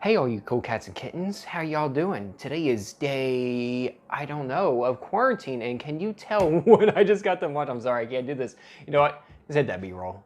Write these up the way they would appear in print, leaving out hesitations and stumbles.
Hey all you cool cats and kittens, how y'all doing? Today is day, I don't know, of quarantine, and can you tell what I just got done watching? I'm sorry, I can't do this. You know what? Let's hit that B-roll.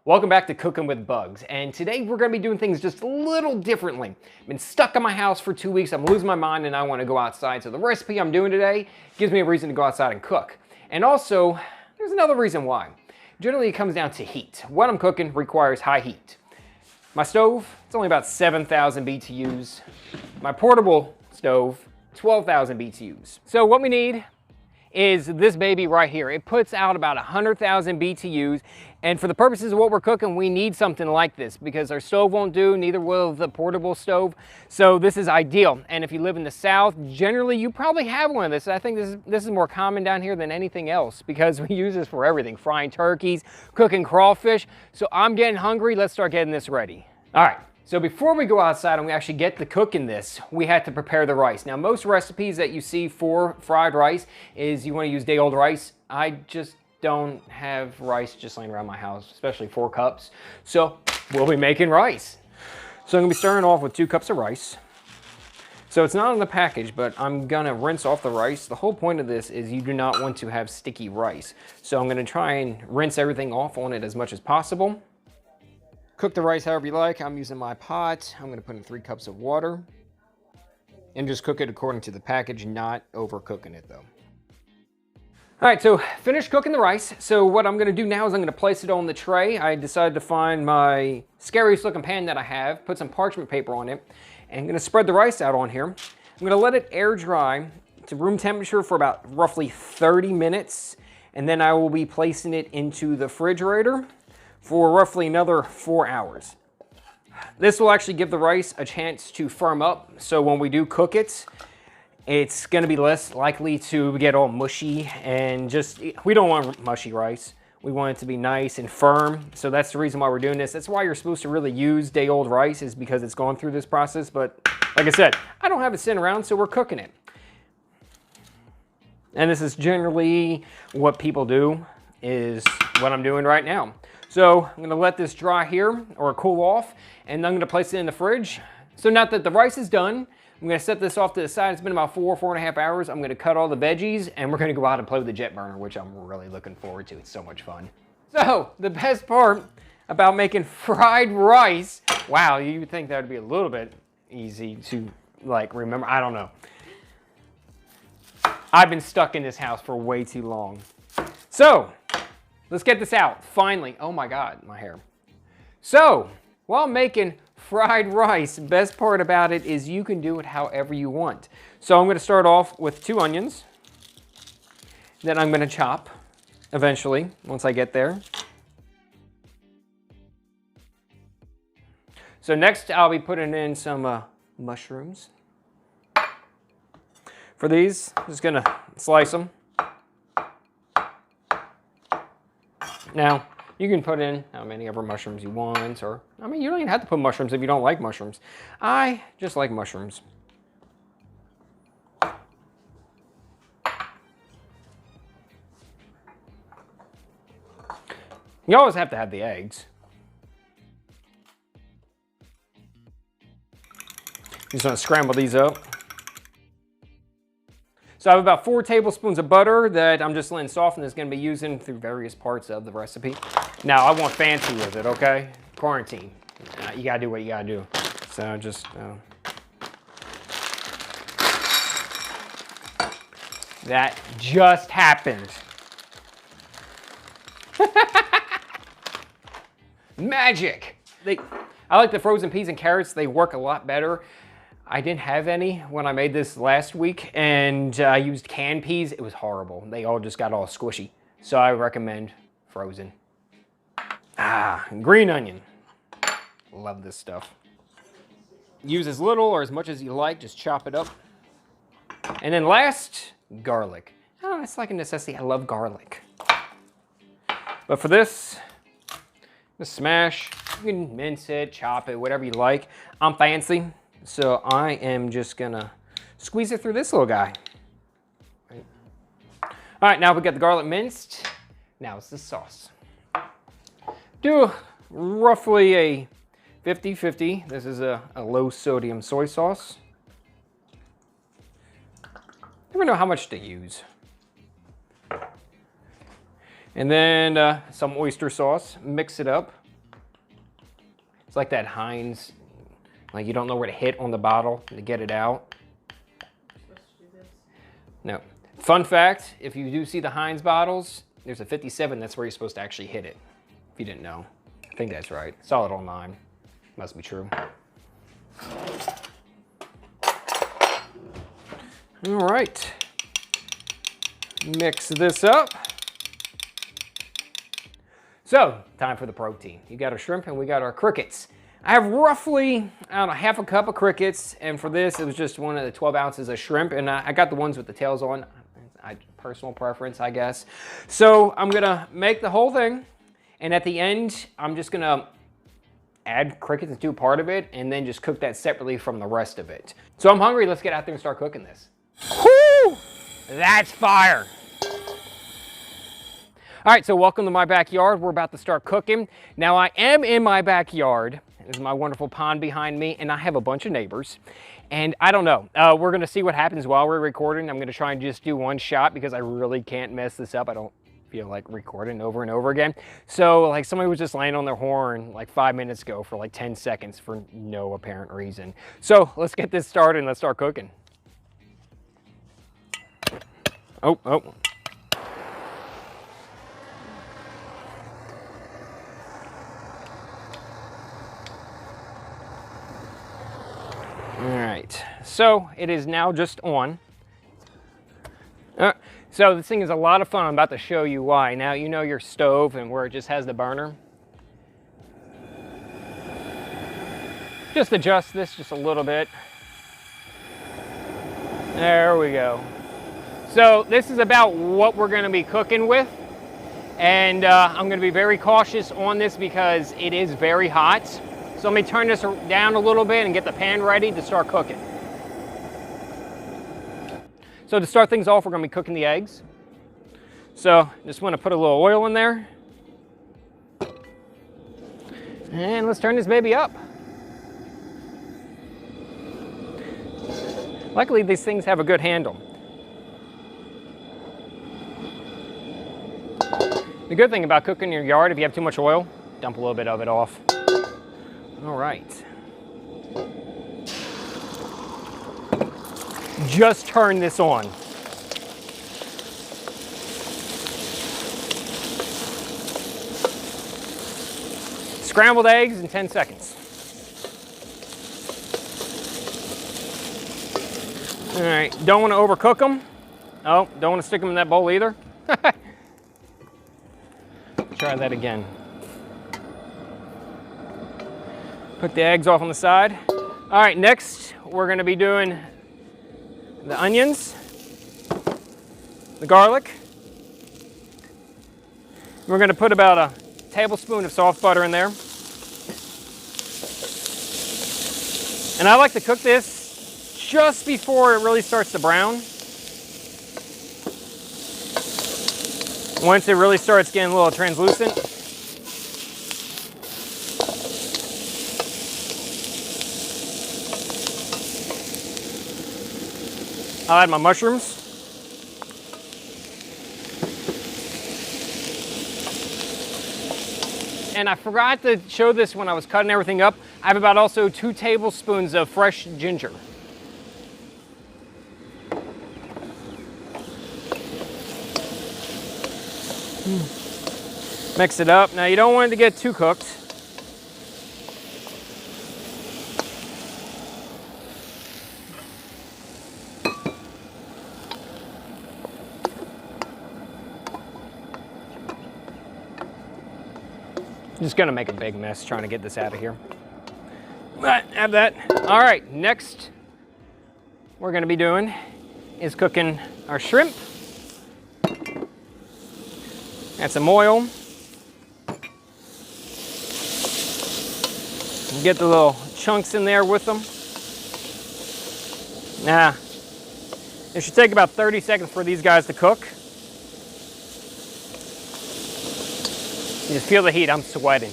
Welcome back to Cooking with Bugs, and today we're gonna be doing things just a little differently. I've been stuck in my house for 2 weeks, I'm losing my mind, and I wanna go outside, so the recipe I'm doing today gives me a reason to go outside and cook. And also, there's another reason why. Generally, it comes down to heat. What I'm cooking requires high heat. My stove, it's only about 7,000 BTUs. My portable stove, 12,000 BTUs. So what we need is this baby right here. It puts out about 100,000 BTUs, and for the purposes of what we're cooking, we need something like this because our stove won't do, neither will the portable stove. So this is ideal. And if you live in the South, generally you probably have one of this. I think this is more common down here than anything else because we use this for everything, frying turkeys, cooking crawfish. So I'm getting hungry, let's start getting this ready. All right. So before we go outside and we actually get to cooking this, we had to prepare the rice. Now most recipes that you see for fried rice is you want to use day-old rice. I just don't have rice just laying around my house, especially 4 cups. So we'll be making rice. So I'm gonna be starting off with 2 cups of rice. So it's not on the package, but I'm gonna rinse off the rice. The whole point of this is you do not want to have sticky rice. So I'm gonna try and rinse everything off on it as much as possible. Cook the rice however you like. I'm using my pot. I'm gonna put in 3 cups of water and just cook it according to the package, not overcooking it though. All right, so finished cooking the rice. So what I'm gonna do now is I'm gonna place it on the tray. I decided to find my scariest looking pan that I have, put some parchment paper on it, and I'm gonna spread the rice out on here. I'm gonna let it air dry to room temperature for about roughly 30 minutes, and then I will be placing it into the refrigerator for roughly another 4 hours. This will actually give the rice a chance to firm up, so when we do cook it, it's gonna be less likely to get all mushy and just, we don't want mushy rice. We want it to be nice and firm, so that's the reason why we're doing this. That's why you're supposed to really use day-old rice, is because it's going through this process, but like I said, I don't have it sitting around, so we're cooking it. And this is generally what people do, is what I'm doing right now. So I'm gonna let this dry here or cool off, and I'm gonna place it in the fridge. So now that the rice is done, I'm gonna set this off to the side. It's been about 4.5 hours. I'm gonna cut all the veggies and we're gonna go out and play with the jet burner, which I'm really looking forward to. It's so much fun. So the best part about making fried rice, wow, you would think that would be a little bit easy to like remember. I don't know. I've been stuck in this house for way too long. So, let's get this out, finally. Oh my God, my hair. So, while making fried rice, the best part about it is you can do it however you want. So I'm gonna start off with 2 onions. Then I'm gonna chop eventually, once I get there. So next I'll be putting in some mushrooms. For these, I'm just gonna slice them. Now, you can put in how many ever mushrooms you want, or, I mean, you don't even have to put mushrooms if you don't like mushrooms. I just like mushrooms. You always have to have the eggs. Just gonna scramble these up. So I have about 4 tablespoons of butter that I'm just letting soften. That's gonna be using through various parts of the recipe. Now I want fancy with it, okay? Quarantine. You gotta do what you gotta do. So just, that just happened. Magic. I like the frozen peas and carrots. They work a lot better. I didn't have any when I made this last week, and I used canned peas. It was horrible. They all just got all squishy. So I recommend frozen. Green onion. Love this stuff. Use as little or as much as you like, just chop it up. And then last, garlic. Oh, it's like a necessity. I love garlic. But for this, just smash. You can mince it, chop it, whatever you like. I'm fancy. So I am just gonna squeeze it through this little guy. All right, now we got the garlic minced. Now it's the sauce. Do roughly a 50-50. This is a low sodium soy sauce. Never know how much to use. And then some oyster sauce. Mix it up. It's like that Heinz, like you don't know where to hit on the bottle to get it out. No. Fun fact, if you do see the Heinz bottles, there's a 57, that's where you're supposed to actually hit it. If you didn't know. I think that's right. Saw it on mine. Must be true. All right. Mix this up. So, time for the protein. You got our shrimp and we got our crickets. I have roughly, I don't know, half a cup of crickets, and for this, it was just one of the 12 ounces of shrimp, and I got the ones with the tails on. Personal preference, I guess. So, I'm gonna make the whole thing, and at the end, I'm just gonna add crickets to part of it, and then just cook that separately from the rest of it. So I'm hungry, let's get out there and start cooking this. Whoo! That's fire! All right, so welcome to my backyard. We're about to start cooking. Now I am in my backyard. There's my wonderful pond behind me, and I have a bunch of neighbors. And I don't know, we're gonna see what happens while we're recording. I'm gonna try and just do one shot because I really can't mess this up. I don't feel like recording over and over again. So like somebody was just laying on their horn like 5 minutes ago for like 10 seconds for no apparent reason. So let's get this started and let's start cooking. Oh. All right, so it is now just on. So this thing is a lot of fun. I'm about to show you why. Now you know your stove and where it just has the burner. Just adjust this just a little bit. There we go. So this is about what we're gonna be cooking with. And I'm gonna be very cautious on this because it is very hot. So let me turn this down a little bit and get the pan ready to start cooking. So to start things off, we're gonna be cooking the eggs. So just wanna put a little oil in there. And let's turn this baby up. Luckily, these things have a good handle. The good thing about cooking in your yard, if you have too much oil, dump a little bit of it off. All right. Just turn this on. Scrambled eggs in 10 seconds. All right, don't want to overcook them. Oh, don't want to stick them in that bowl either. Try that again. Put the eggs off on the side. All right, next we're gonna be doing the onions, the garlic. We're gonna put about a tablespoon of soft butter in there. And I like to cook this just before it really starts to brown. Once it really starts getting a little translucent. I'll add my mushrooms. And I forgot to show this when I was cutting everything up. I have about also 2 tablespoons of fresh ginger. Mix it up. Now you don't want it to get too cooked. Just gonna make a big mess trying to get this out of here. But have that. All right, next we're gonna be doing is cooking our shrimp. Add some oil. Get the little chunks in there with them. Now, it should take about 30 seconds for these guys to cook. You just feel the heat, I'm sweating.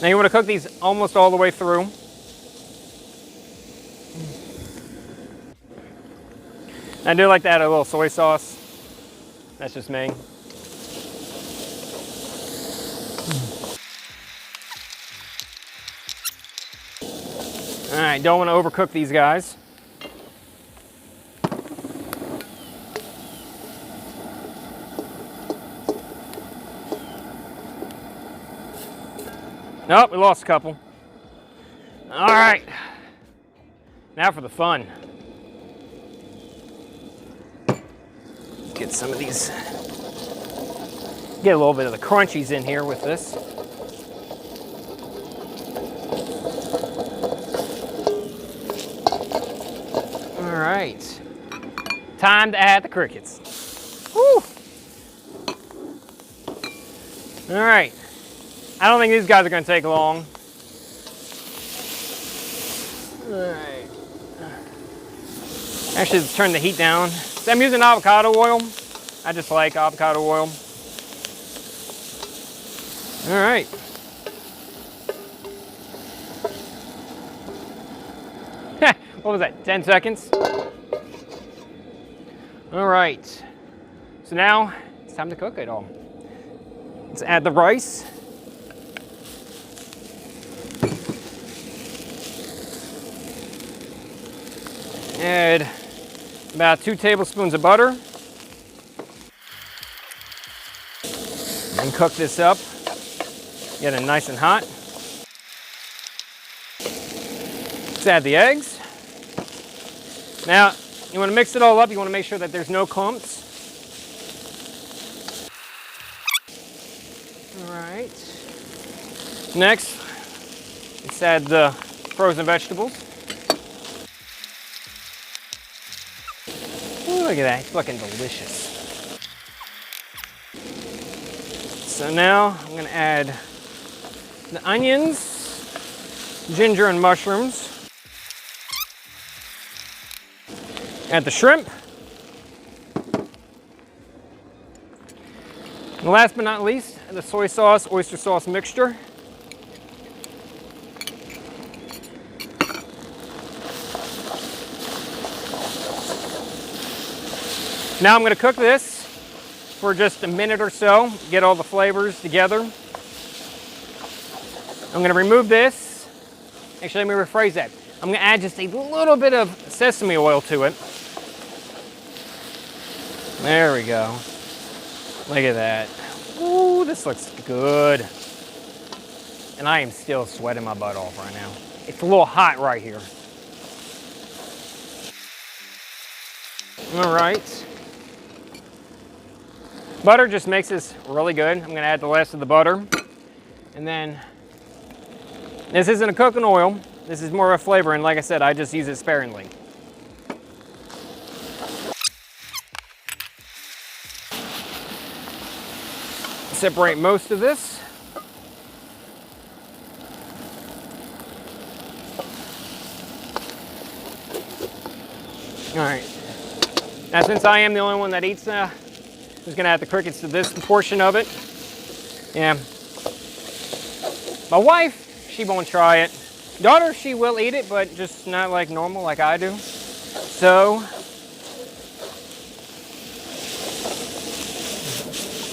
Now you want to cook these almost all the way through. I do like to add a little soy sauce. That's just me. All right, don't want to overcook these guys. Nope, we lost a couple. All right, now for the fun. Get some of these, get a little bit of the crunchies in here with this. All right, time to add the crickets. Woo! All right, I don't think these guys are gonna take long. All right. Actually, let's turn the heat down. So I'm using avocado oil. I just like avocado oil. All right. What was that, 10 seconds? All right. So now it's time to cook it all. Let's add the rice. Add about 2 tablespoons of butter. And cook this up. Get it nice and hot. Let's add the eggs. Now, you want to mix it all up. You want to make sure that there's no clumps. All right. Next, let's add the frozen vegetables. Ooh, look at that, it's fucking delicious. So now I'm gonna add the onions, ginger and mushrooms. Add the shrimp. And last but not least, the soy sauce, oyster sauce mixture. Now I'm going to cook this for just a minute or so, get all the flavors together. I'm going to remove this. Actually, let me rephrase that. I'm going to add just a little bit of sesame oil to it. There we go. Look at that. Ooh, this looks good. And I am still sweating my butt off right now. It's a little hot right here. All right. Butter just makes this really good. I'm gonna add the rest of the butter. And then, this isn't a cooking oil. This is more of a flavor, and like I said, I just use it sparingly. Separate most of this. All right. Now, since I am the only one that eats, who's gonna add the crickets to this portion of it. Yeah. My wife, she won't try it. Daughter, she will eat it, but just not like normal, like I do. So,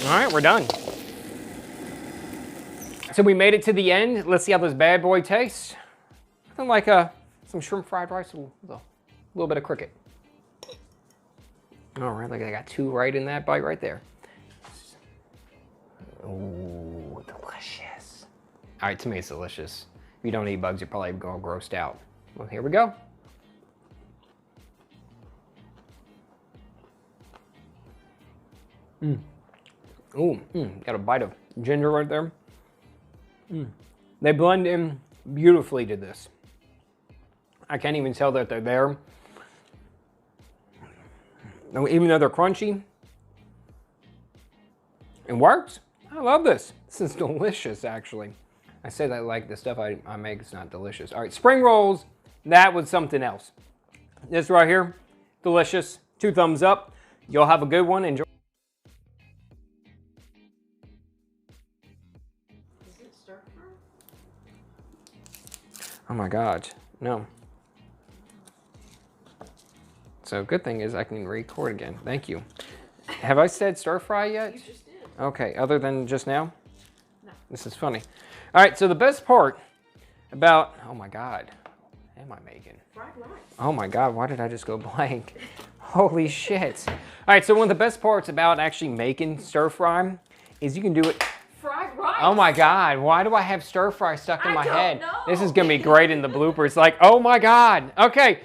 all right, we're done. So we made it to the end. Let's see how this bad boy tastes. Nothing like some shrimp fried rice with a little bit of cricket. All right, look, I got 2 right in that bite right there. Ooh, delicious. All right, to me it's delicious. If you don't eat bugs, you're probably going grossed out. Well, here we go. Ooh, got a bite of ginger right there. They blend in beautifully to this. I can't even tell that they're there. Even though they're crunchy, it works. I love this. This is delicious, actually. I say that like the stuff I make is not delicious. All right, spring rolls, that was something else. This right here, delicious. 2 thumbs up. You'll have a good one. Enjoy. Is it stir fry? Oh my God, no. So good thing is I can record again. Thank you. Have I said stir fry yet? You just did. Okay, other than just now? No. This is funny. All right, so the best part about, oh my God, what am I making? Fried rice. Oh my God, why did I just go blank? Holy shit. All right, so one of the best parts about actually making stir fry is you can do it. Fried rice. Oh my God, why do I have stir fry stuck in my head? know. This is gonna be great in the bloopers. Like, oh my God. Okay,